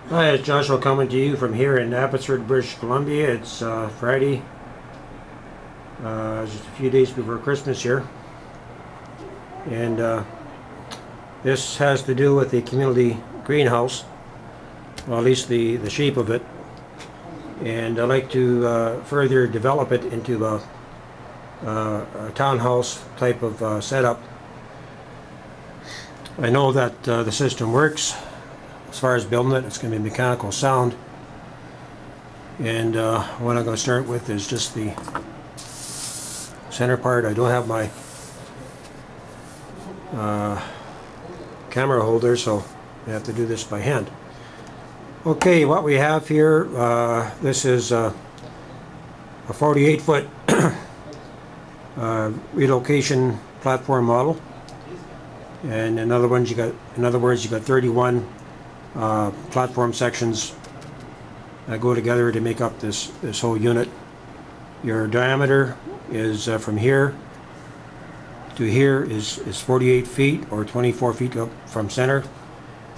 Hi, it's Joshua coming to you from here in Abbotsford, British Columbia. It's Friday, just a few days before Christmas here. And this has to do with the community greenhouse, well, at least the shape of it. And I'd like to further develop it into a townhouse type of setup. I know that the system works. As far as building it, it's going to be mechanical sound, and what I'm going to start with is just the center part. I don't have my camera holder, so I have to do this by hand. Okay, what we have here, this is a 48-foot relocation platform model, and in other words, you got 31 platform sections that go together to make up this whole unit. Your diameter is from here to here is 48 feet or 24 feet up from center,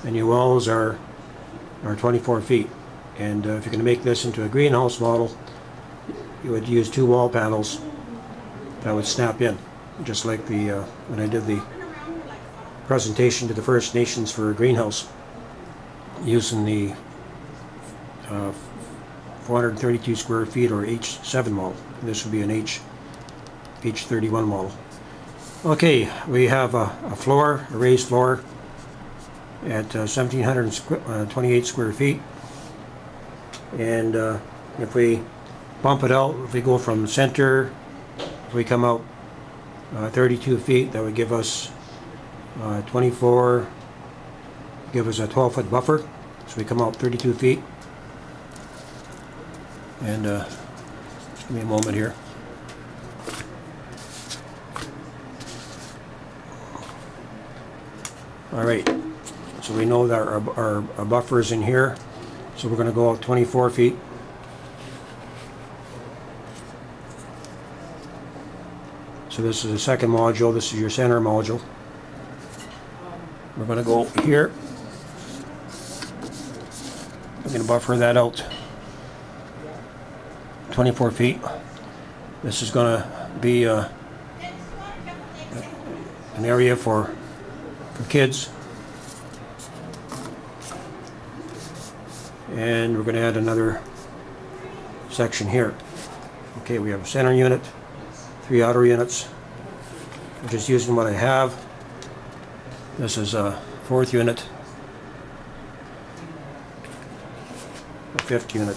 and your walls are 24 feet. And if you're going to make this into a greenhouse model, you would use 2 wall panels that would snap in, just like the when I did the presentation to the First Nations for a greenhouse, using the 432 square feet or H7 model. This would be an H31 model. Okay, we have a floor, a raised floor at 1,728 square feet, and if we bump it out, if we go from center, if we come out 32 feet, that would give us 24. Give us a 12-foot buffer, so we come out 32 feet. And just give me a moment here. All right, so we know that our buffer is in here, so we're going to go out 24 feet. So this is the second module. This is your center module. We're going to go here. We're going to buffer that out 24 feet. This is going to be an area for kids, and we're going to add another section here. Okay, we have a center unit, 3 outer units. I'm just using what I have. This is a 4th unit, a 5th unit,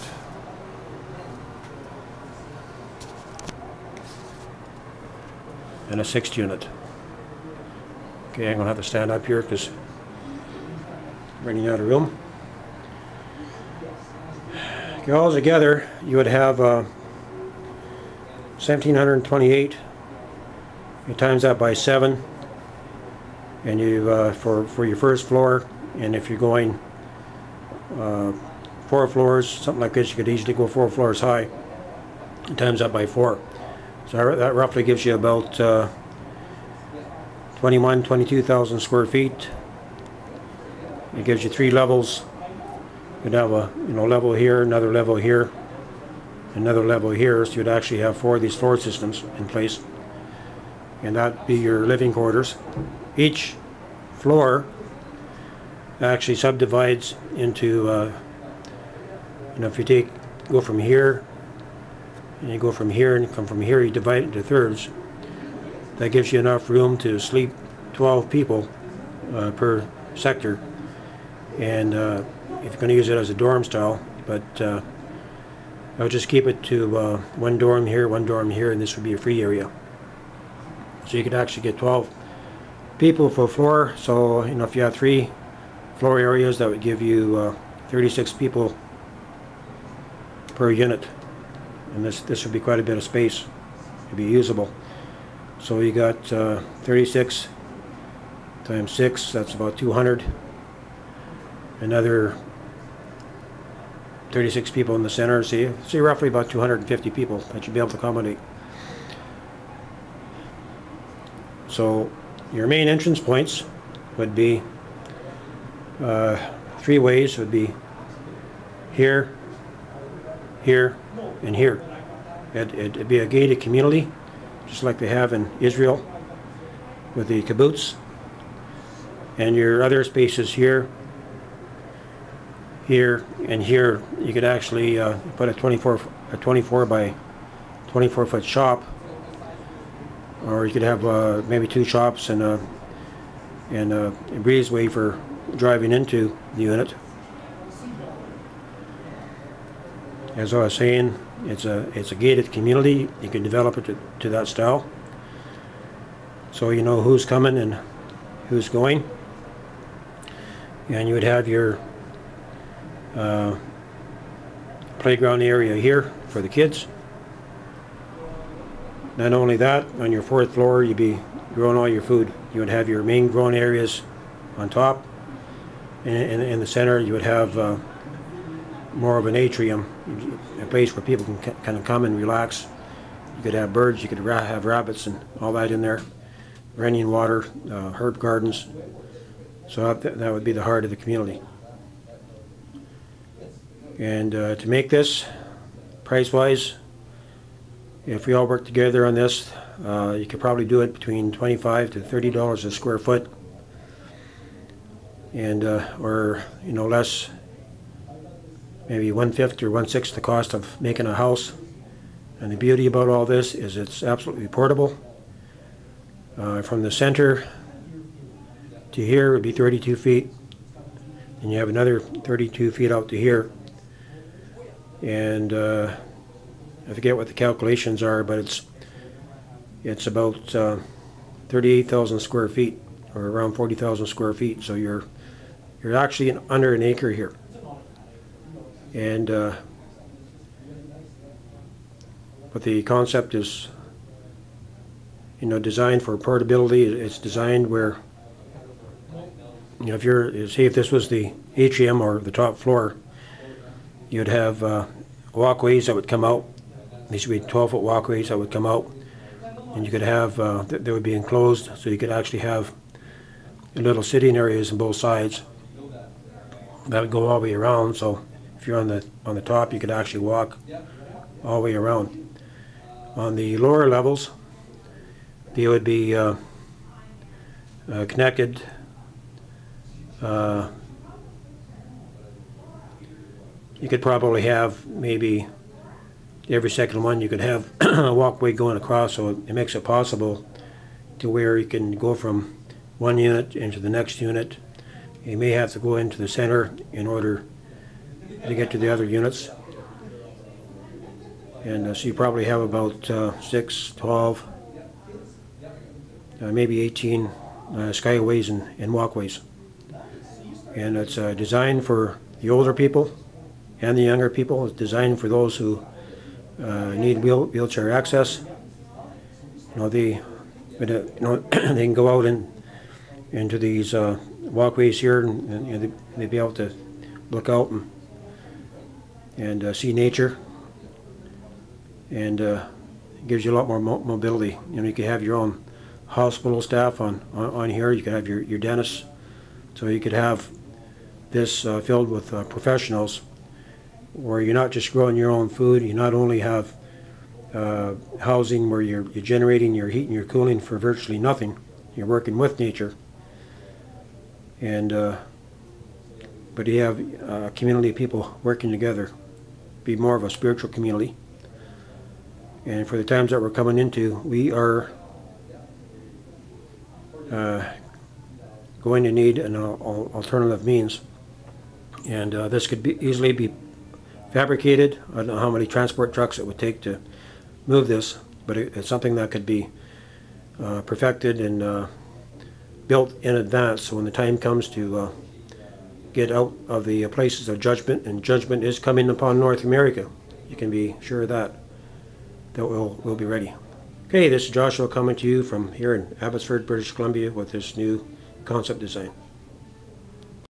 and a 6th unit. Okay, I'm going to have to stand up here because I'm running out of room. Okay, all together you would have 1,728. You times that by 7, and you for your first floor, and if you're going 4 floors, something like this, you could easily go 4 floors high, and times that by 4. So that roughly gives you about 22,000 square feet. It gives you 3 levels. You'd have a level here, another level here, another level here. So you'd actually have 4 of these floor systems in place, and that'd be your living quarters. Each floor actually subdivides into if you go from here, and you go from here, and come from here, you divide it into thirds. That gives you enough room to sleep 12 people per sector, and if you're going to use it as a dorm style, but I'll just keep it to 1 dorm here, 1 dorm here, and this would be a free area. So you could actually get 12 people per floor. So if you have 3 floor areas, that would give you 36 people per unit, and this would be quite a bit of space. It'd be usable. So you got 36 times 6, that's about 200. Another 36 people in the center. See roughly about 250 people that you'd be able to accommodate. So your main entrance points would be 3 ways. Would be here, here, and here. It'd be a gated community, just like they have in Israel with the kibbutz. And your other spaces here, here, and here, you could actually put a 24 by 24 foot shop, or you could have maybe 2 shops and a breezeway for driving into the unit. As I was saying, it's a gated community. You can develop it to that style, so you know who's coming and who's going. And you would have your playground area here for the kids. Not only that, on your 4th floor you'd be growing all your food. You would have your main growing areas on top, and in the center you would have more of an atrium, a place where people can kind of come and relax. You could have birds, you could have rabbits and all that in there, running water, herb gardens. So that would be the heart of the community. And to make this price-wise, if we all work together on this, you could probably do it between $25 to $30 a square foot, and or less, maybe 1/5 or 1/6 the cost of making a house. And the beauty about all this is it's absolutely portable. From the center to here would be 32 feet, and you have another 32 feet out to here. And I forget what the calculations are, but it's about 38,000 square feet, or around 40,000 square feet. So you're actually under an acre here. And but the concept is designed for portability. It's designed where if this was the atrium or the top floor, you'd have walkways that would come out. These would be 12-foot walkways that would come out, and you could have they would be enclosed, so you could actually have little sitting areas on both sides that would go all the way around. So if you're on the top, you could actually walk all the way around. On the lower levels, they would be connected. You could probably have maybe every second one you could have a walkway going across, so it makes it possible to where you can go from one unit into the next unit. You may have to go into the center in order to get to the other units. And so you probably have about 6, 12, maybe 18 skyways and walkways. And it's designed for the older people and the younger people. It's designed for those who need wheelchair access. They can go out into these walkways here, and they'd be able to look out and see nature, and it gives you a lot more mobility. You can have your own hospital staff on here. You could have your dentists, so you could have this filled with professionals, where you're not just growing your own food. You not only have housing where you're generating your heat and your cooling for virtually nothing. You're working with nature, and but you have a community of people working together, be more of a spiritual community. And for the times that we're coming into, we are going to need an alternative means, and this could easily be fabricated. I don't know how many transport trucks it would take to move this, but it's something that could be perfected and built in advance, so when the time comes to get out of the places of judgment, and judgment is coming upon North America, you can be sure of that we'll be ready. Okay, this is Joshua coming to you from here in Abbotsford, British Columbia, with this new concept design.